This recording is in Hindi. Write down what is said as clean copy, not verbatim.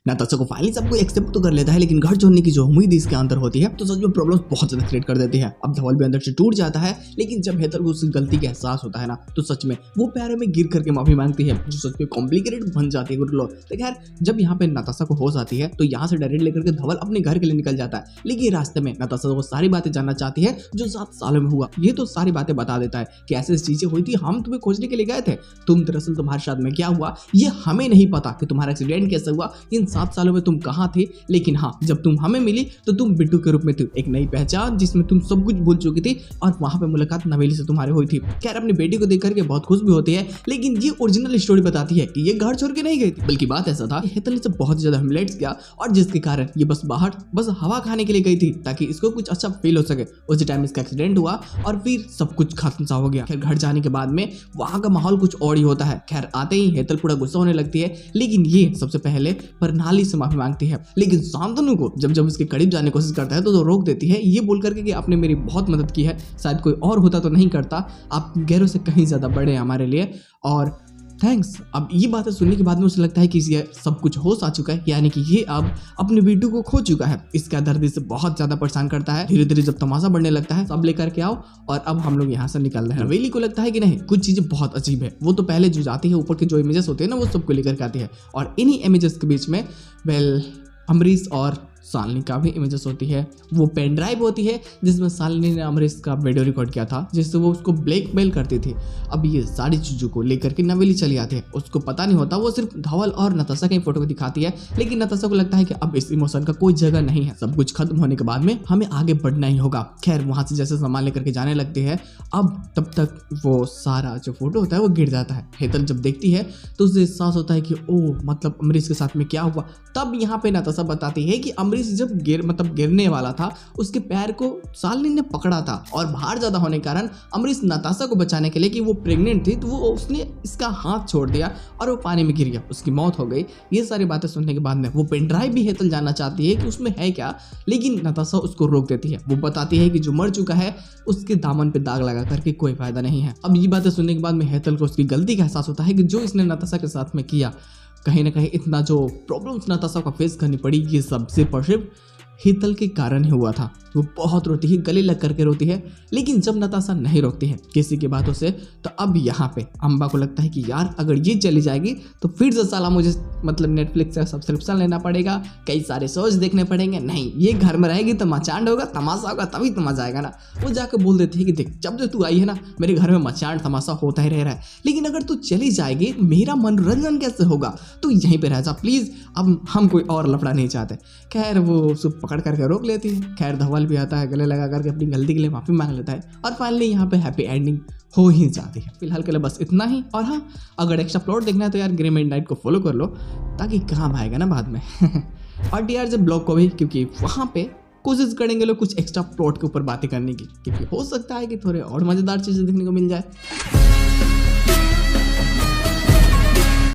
नताशा को फाइनली सबको एक्सेप्ट तो कर लेता है, लेकिन घर छोड़ने की जो उम्मीद इसके अंदर होती है तो सच में प्रॉब्लम्स बहुत ज्यादा क्रिएट कर देती है। अब धवल भी अंदर से टूट जाता है, लेकिन जब हेतल को उसकी गलती का एहसास होता है ना तो सच में वो पैरों में गिर करके माफी मांगती है, जो सच में कॉम्प्लिकेटेड बन जाती है। तो खैर जब यहाँ पे नताशा को होश आती है तो यहाँ से डायरेक्ट लेकर के धवल अपने घर के लिए निकल जाता है, लेकिन रास्ते में नताशा वो सारी बातें जानना चाहती है जो 7 सालों में हुआ। ये तो सारी बातें बता देता है कि ऐसी चीजें हुई थी, हम तुम्हें खोजने के लिए गए थे, तुम दरअसल तुम्हारे साथ में क्या हुआ ये हमें नहीं पता कि तुम्हारा एक्सीडेंट कैसे हुआ, इन 7 सालों में तुम कहाँ थे, लेकिन हाँ जब तुम हमें मिली तो तुम बिट्टू के रूप में थी, एक नई पहचान जिसमें तुम सब कुछ भूल चुकी थी और वहां पे मुलाकात नवेली से तुम्हारी हुई थी। खैर अपनी बेटी को देख करके बहुत खुश भी होती है, लेकिन ये ओरिजिनल स्टोरी बताती है कि ये घर छोड़ के नहीं गई थी, बल्कि बात ऐसा था कि हेतल ने बहुत ज्यादा हिमलेट्स किया और जिसके कारण ये बस बाहर हवा खाने के लिए गई थी ताकि इसको कुछ अच्छा फील हो सके। उसी टाइम इसका एक्सीडेंट हुआ और फिर सब कुछ खत्म सा हो गया। खैर घर जाने के बाद में वहां का माहौल कुछ और ही होता है। खैर आते ही हेतल पूरा गुस्सा होने लगती है, लेकिन ये सबसे पहले प्रणाली से माफी मांगती है, लेकिन शांतनु को जब उसके करीब जाने की कोशिश करता है तो रोक देती है, ये बोल करके कि आपने मेरी बहुत मदद की है, शायद कोई और होता तो नहीं करता, आप गैरों से कहीं ज्यादा बड़े हैं हमारे लिए और थैंक्स। अब ये बातें सुनने के बाद में उसे लगता है कि ये सब कुछ होश आ चुका है, यानी कि ये अब अपने बेटू को खो चुका है। इसका दर्द इसे बहुत ज्यादा परेशान करता है। धीरे धीरे जब तमाशा बढ़ने लगता है सब लेकर के आओ और अब हम लोग यहाँ से निकल रहे हैं। नवेली को लगता है कि नहीं कुछ चीजें बहुत अजीब है, वो तो पहले जो जाती है ऊपर के जो इमेजेस होते हैं ना वो सबको लेकर के आती है और इन्हीं इमेजेस के बीच में अमरीश और शालिनी का भी इमेजेस होती है। वो पेन ड्राइव होती है जिसमें शालिनी ने अमरीश का वीडियो रिकॉर्ड किया था जिससे वो उसको ब्लैकमेल करती थी। अब ये सारी चीज़ों को लेकर के नवेली चली आती है, उसको पता नहीं होता, वो सिर्फ धवल और नताशा की फोटो को दिखाती है, लेकिन नताशा को लगता है कि अब इस इमोशन का कोई जगह नहीं है, सब कुछ खत्म होने के बाद में हमें आगे बढ़ना ही होगा। खैर वहां से जैसे सामान लेकर के जाने लगते हैं, अब तब तक वो सारा जो फोटो होता है वो गिर जाता है। हेतल जब देखती है तो उसे एहसास होता है कि ओह मतलब अमरीश के साथ में क्या हुआ। तब यहाँ पे नताशा बताती है कि अमरीश जब गिरने वाला था उसके पैर को शालिनी ने पकड़ा था और भार ज्यादा होने के कारण अमरीश नताशा को बचाने के लिए कि वो प्रेग्नेंट थी तो वो उसने इसका हाथ छोड़ दिया और वो पानी में गिर गया, उसकी मौत हो गई। ये सारी बातें सुनने के बाद में वो पेन ड्राइव भी हेतल जानना चाहती है कि उसमें है क्या, लेकिन नताशा उसको रोक देती है। वो बताती है कि जो मर चुका है उसके दामन पे दाग लगा करके कोई फायदा नहीं है। अब ये बातें सुनने के बाद में हेतल को उसकी गलती का एहसास होता है कि जो इसने नताशा के साथ में किया, कहीं ना कहीं इतना जो प्रॉब्लम्स नताशा को फेस करनी पड़ी ये सब सिर्फ और सिर्फ हेतल के कारण ही हुआ था। वो बहुत रोती है, गले लग करके रोती है, लेकिन जब नताशा नहीं रोकती है किसी की बातों से तो अब यहाँ पे अम्बा को लगता है कि यार अगर ये चली जाएगी तो फिर से साला मुझे मतलब नेटफ्लिक्स का सब्सक्रिप्शन लेना पड़ेगा, कई सारे शोज देखने पड़ेंगे, नहीं ये घर में रहेगी तो मचांड होगा, तमाशा होगा, तभी तो मजा आएगा ना। वो जाकर बोल देती है कि देख जब से तू आई है ना मेरे घर में मचांड तमाशा होता ही रह रहा है, लेकिन अगर तू चली जाएगी मेरा मनोरंजन कैसे होगा, तो यहीं पे रह जा प्लीज, अब हम कोई और लफड़ा नहीं चाहते। खैर वो उसको पकड़ करके रोक लेती है। खैर धवल भी आता है, गले लगा करके अपनी गलती के लिए माफी मांग लेता है और फाइनली यहाँ पे हैप्पी एंडिंग हो ही जाती है। फिलहाल के लिए बस इतना ही, और हाँ अगर एक्स्ट्रा प्लॉट देखना है तो यार ग्रे मिडनाइट को फॉलो कर लो ताकि काम आएगा ना बाद में और यार जब ब्लॉग को भी, क्योंकि वहाँ पे कोशिश करेंगे लोग कुछ एक्स्ट्रा प्लॉट के ऊपर बातें करने की, क्योंकि हो सकता है कि थोड़े और मजेदार चीजें देखने को मिल जाए।